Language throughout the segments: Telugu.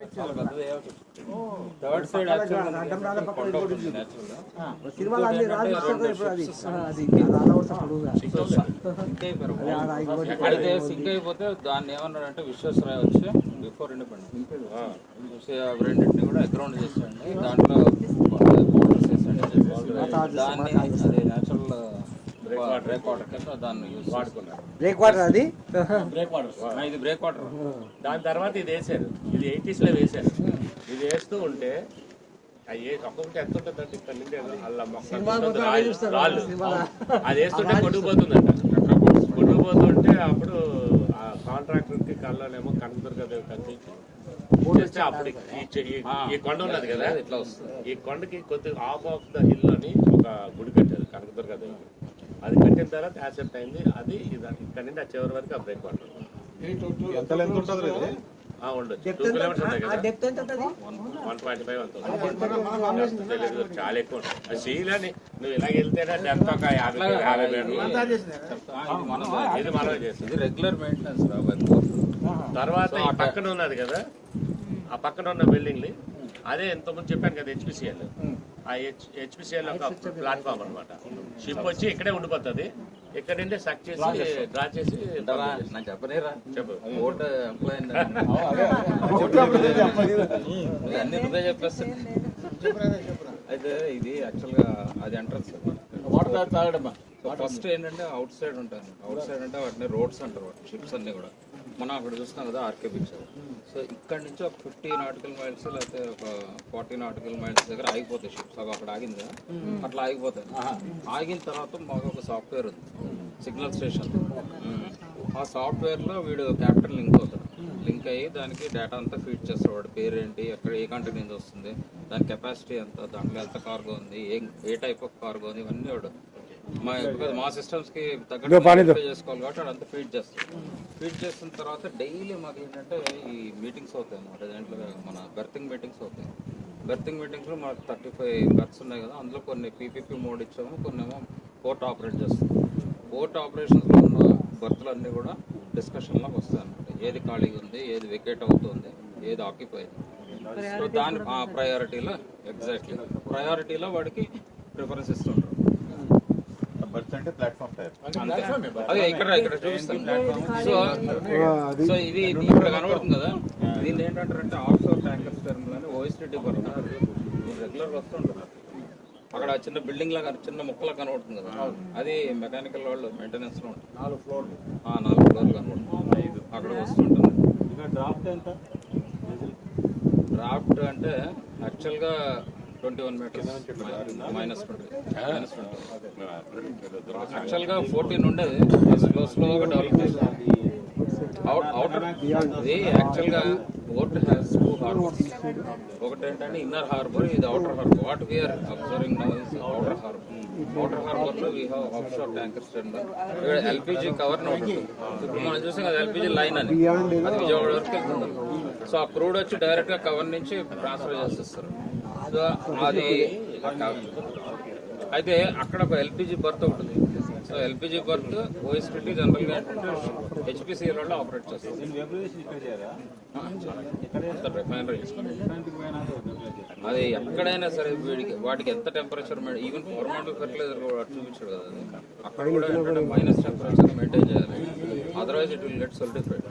థర్డ్ సైడ్ అయితే సింక్ అయిపోతే దాన్ని ఏమన్నాడంటే విశ్వేశ్వరయ్య వచ్చి బిఫోర్ ఇండిపెండెన్స్ రెండింటిని కూడా అగ్రౌండ్ చేసేయండి, దాంట్లో బోర్డర్స్ వేసేయండి, దాన్ని అది న్యాచురల్ బ్రేక్ వాటర్ కింద దాన్ని యూజ్ వాడుకున్నారు. బ్రేక్ వాటర్ అది బ్రేక్ వాటర్, ఇది బ్రేక్ వాటర్. దాని తర్వాత ఇది వేసారు, ఇది 80s లో వేసారు. ఇది వేస్తూ ఉంటే ఒక్కొక్కటి ఎంత ఉంటుందంటే ఇక్కడ నుండి అలా మొక్క రాళ్ళు అది వేస్తుంటే కొట్టుకుపోతుందంట. కొట్టుకుపోతుంటే అప్పుడు ఆ కాంట్రాక్టర్కి కళ్ళనేమో కనకదుర్గదేవి కనిపించి చేస్తే అప్పుడు ఈ కొండ ఉన్నది కదా, ఇట్లా వస్తుంది. ఈ కొండకి కొద్దిగా ఆఫ్ ద హిల్ అని ఒక గుడి కట్టారు కనకదుర్గదేవి. అది కట్టిన తర్వాత యాక్సెప్ట్ అయింది. అది ఇక్కడ నుండి ఆ చివరి వరకు ఆ బ్రేక్ వాటర్ ఉండొచ్చు. 2 కిలోమీటర్స్ ఉంటాయి కదా, 1.5 అంత తెలియదు, చాలా ఎక్కువ ఉంటుంది. శీలని నువ్వు ఇలాగ వెళ్తేనే డెప్త్ ఒక 50 మీటర్లు. ఇది మనమే చేస్తుంది, రెగ్యులర్ మెయింటెనెన్స్. తర్వాత ఈ పక్కన ఉన్నది కదా, ఆ పక్కన ఉన్న బిల్డింగ్ అదే ఎంతమంది చెప్పాను కదా హెచ్పిసిఎల్. ఆ హెచ్పిసిఎల్ ఒక ప్లాట్ఫామ్ అనమాట. షిప్ వచ్చి ఇక్కడే ఉండిపోతుంది, ఇక్కడ నుండి సక్ చేసి డ్రా చేసి చెప్పనేరా చెప్పు అన్ని నువ్వే చెప్పేస్తా. అయితే ఇది యాక్చువల్గా అది ఎంట్రన్స్ వాటర్ తాగడమ్మా. ఫస్ట్ ఏంటంటే అవుట్ సైడ్ ఉంటాను. అవుట్ సైడ్ అంటే వాటిని రోడ్స్ అంటారు, షిప్స్ అన్ని కూడా. మనం అక్కడ చూస్తున్నాం కదా ఆర్కే బీచ్. సో ఇక్కడ నుంచి ఒక 50 నాటికల్ మైల్స్ లేకపోతే ఒక 40 నాటికల్ మైల్స్ దగ్గర ఆగిపోతాయి షిప్స్. అక్కడ ఆగింది కదా, అట్లా ఆగిపోతాయి. ఆగిన తర్వాత మాకు ఒక సాఫ్ట్వేర్ ఉంది, సిగ్నల్ స్టేషన్. ఆ సాఫ్ట్వేర్లో వీడు క్యాపిటల్ లింక్ అవుతాడు. లింక్ అయ్యి దానికి డేటా అంతా ఫీడ్ చేస్తాడు. వాడు పేరేంటి, ఎక్కడ ఏ కంట్రీ నుంచి వస్తుంది, దాని కెపాసిటీ ఎంత, దాంట్లో ఎంత కార్గో ఉంది, ఏ టైప్ ఆఫ్ కార్గో ఉంది, ఇవన్నీ వాడు మా సిస్టమ్స్కి తగ్గట్టు చేసుకోవాలి కాబట్టి వాడు అంతా ఫీడ్ చేస్తాడు. ఫీడ్ చేసిన తర్వాత డైలీ మాకు ఏంటంటే ఈ మీటింగ్స్ అవుతాయి అన్నమాట. దాంట్లో మన బెర్తింగ్ మీటింగ్స్ అవుతాయి. బెర్తింగ్ మీటింగ్స్లో మనకు 35 బెర్త్స్ ఉన్నాయి కదా, అందులో కొన్ని పీపీపీ మోడ్ ఇచ్చాము, కొన్ని ఏమో పోర్ట్ ఆపరేట్ చేస్తాం. పోర్ట్ ఆపరేషన్స్లో ఉన్న బెర్త్లన్నీ కూడా డిస్కషన్లోకి వస్తాయి అన్నమాట. ఏది ఖాళీగా ఉంది, ఏది వెకేట్ అవుతుంది, ఏది ఆక్యుపై అయింది. సో దాని ఆ ప్రయారిటీలో ఎగ్జాక్ట్లీ ప్రయారిటీలో వాడికి ప్రిఫరెన్స్ ఇస్తుంటారు. అదే ఇక్కడ చూపిస్తాను. సో ఇది ఇక్కడ కనబడుతుంది కదా, దీన్ని ఏంటంటారంటే ఆఫ్ షోర్ ట్యాంకర్స్ టర్మినల్ అని ఓఎస్టీ పడుతున్నారు. రెగ్యులర్గా వస్తుంటారు. అక్కడ చిన్న బిల్డింగ్ లాగా చిన్న ముక్కలా కనబడుతుంది కదా, అది మెకానికల్ వాళ్ళు మెయింటెనెన్స్ లో ఉంటుంది. 4 ఫ్లోర్లు కనబడుతుంది, అక్కడ వస్తుంటుంది. డ్రాఫ్ట్ అంటే యాక్చువల్గా 21 మీటర్స్ -20. యాక్చువల్గా 14 ఉండేది, స్లోగా డెవలప్ చేశారు. అవుటర్ ఇది యాక్చువల్గా పోర్ట్ హ్యాస్ 2 హార్బర్స్. ఒకటి ఏంటంటే ఇన్నర్ హార్బర్, ఇది outer harbour. What we are observing now is outer harbour. Outer హార్బర్లో we have offshore tankers terminal. ఇక్కడ ఎల్పిజి కవర్ ఉంటుంది. ఇప్పుడు మనం చూసాం కదా ఎల్పిజి లైన్ అని, అది విజయవాడ వరకు వెళ్తుంది. సో ఆ క్రూడ్ వచ్చి డైరెక్ట్గా కవర్ నుంచి ట్రాన్స్ఫర్ చేసేస్తారు. సో అది అయితే అక్కడ ఒక ఎల్పిజి బర్త్ ఉంటుంది. సో ఎల్పిజి బర్త్ ఓఎస్టీ జనరల్గా హెచ్పిసిఎల్ వాళ్ళు ఆపరేట్ చేస్తారు. రిఫైనరీ అది ఎక్కడైనా సరే వాటికి ఎంత టెంపరేచర్, ఈవెన్ ఫార్మాలిటీ ఫెర్టిలైజర్ కూడా చూపించాడు కదా, అది అక్కడ కూడా మైనస్ టెంపరేచర్ మెయింటైన్ చేయాలి. Otherwise it will get certified.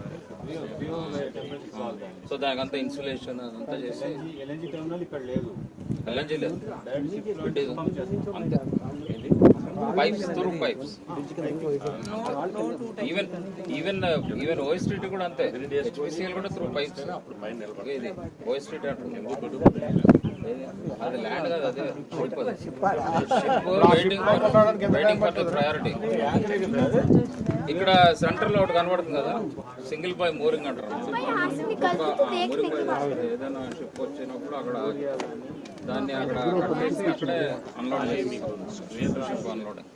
So దానికి అంతా ఇన్సులేషన్ అదంతా చేసి ఎల్ఎన్జీ లేదు, అంతే. Pipes through pipes. Even OST కూడా అంతే, హెచ్పిసిఎల్ కూడా త్రూ పైప్స్. ఇది ఓఎస్టీ అంటుంది, అది ల్యాండ్ కదా, అదే ship waiting for the priority. ఇక్కడ సెంటర్ లో ఒకటి కనబడుతుంది కదా, సింగిల్ పాయ్ మోరింగ్ అంటారు. మోరింగ్ పాయ్ ఏదైనా షిప్ వచ్చినప్పుడు అక్కడ దాన్ని అక్కడ కట్టేసి అక్కడే అన్లోడ్ చేసి షిప్ అన్లోడింగ్.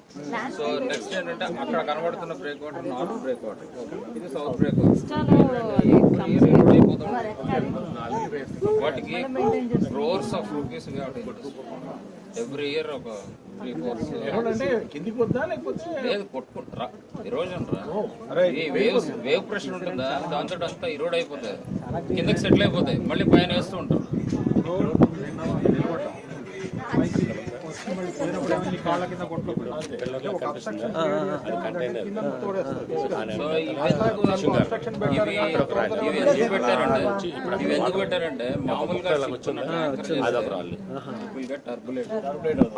సో నెక్స్ట్ ఏంటంటే అక్కడ కనబడుతున్న break water north break water, ఇది సౌత్ బ్రేక్ వాటర్. వాటికి crores of rupees every year ఒక 3-4 అంటే కిందికి వద్దా లేకపోతే లేదు కొట్టుకుంటారా ఎరోజన్ ఈ వేవ్ ప్రెషర్ ఉంటుందా దాంతో అంతా ఇరోడ్ అయిపోతాయి, కిందకి సెటిల్ అయిపోతాయి, మళ్ళీ పైన వేస్తూ ఉంటారు. కాళ్ళ కింద కొట్టుకోకూడదు. ఇవి ఎందుకు పెట్టారంటే మామూలుగా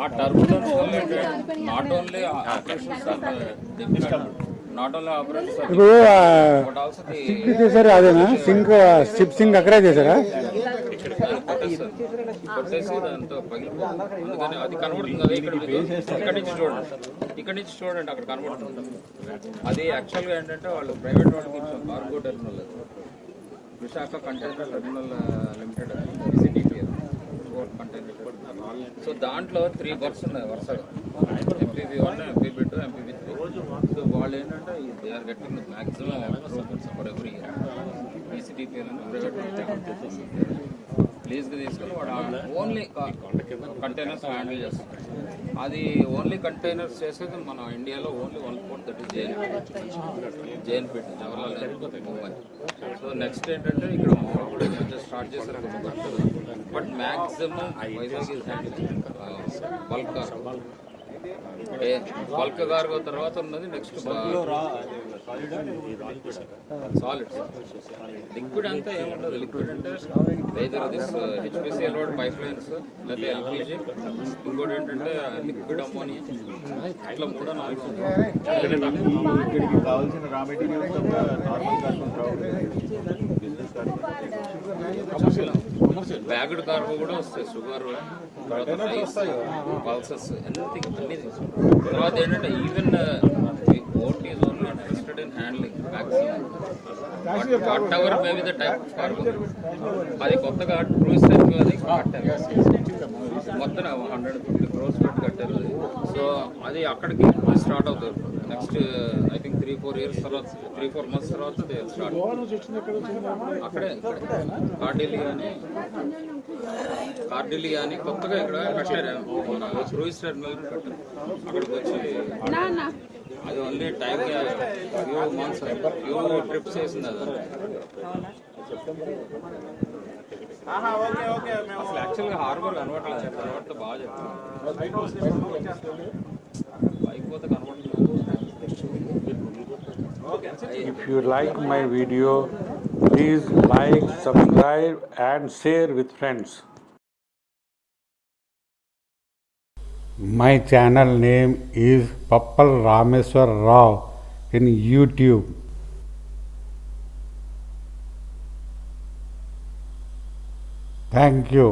ఆ టర్బులెన్స్ నాట్ ఓన్లీ ఇప్పుడు సింక్ చేశారు అదేనా సింక్ షిప్ సింక్ అక్కడే చేశారా? కొట్టేసి దాంతో పగిలిపోతుంది. అందుకని అది కనబడుతుంది కదా ఇక్కడ నుంచి చూడండి అక్కడ కనబడుతుంది. అది యాక్చువల్గా ఏంటంటే వాళ్ళు ప్రైవేట్ వాళ్ళకి cargo terminal Visakha container terminal limited CTPL container. So దాంట్లో 3 బర్త్స్ ఉన్నాయి వరుసగా, MPV1, MPV2, MPV3. సో వాళ్ళు ఏంటంటే they are getting maximum for every year. PCTPL అని ప్రైవేట్ ప్లీజ్గా తీసుకొని వాడు ఓన్లీ కంటైనర్స్ హ్యాండిల్ చేస్తారు. అది ఓన్లీ కంటైనర్స్ చేసేది మన ఇండియాలో only 1 port, that is JNPT, Jawaharlal Nehru, Mumbai. So next ఏంటంటే ఇక్కడ కూడా కొంచెం స్టార్ట్ చేశారు but maximum Vizag is handle bulk cargo తర్వాత ఉన్నది నెక్స్ట్ సాలిడ్స్. లిక్విడ్ అంతా ఏముంటుంది, లిక్విడ్ అంటే whether this HPCL pipelines లేదా LPG, ఇంకోటి ఏంటంటే లిక్విడ్ అమ్మోనియా, ఇట్లా 3-4 కావాల్సిన రా మెటీరియల్స్ బ్యాగ్డ్ కార్గో కూడా వస్తాయి, షుగర్, పల్సెస్, అన్ని తర్వాత ఏంటంటే even port is only interested in handling what ever may be the type of cargo. అది కొత్తగా క్రూజ్ టైప్ అది కట్టారు, మొత్తం 150 crores పెట్టి కట్టారు. సో అది అక్కడికి స్టార్ట్ అవుతారు నెక్స్ట్ ఐ థింక్ 3-4 years తర్వాత, 3-4 months తర్వాత స్టార్ట్. అక్కడే కార్డిల్లీ కానీ కొత్తగా ఇక్కడ కట్టారు, మన క్రూజ్ టెర్మినల్ కట్టారు. అక్కడికి వచ్చి అది only time few months few trips వేసింది. అది అసలు యాక్చువల్గా హార్బర్ కనబడలేదు, కనబడితే బాగా చెప్తాను, అయిపోతే కనబడుతుంది. If you like my video, please like, subscribe and share with friends. My channel name is Pappal Rameswar Rao in YouTube. Thank you.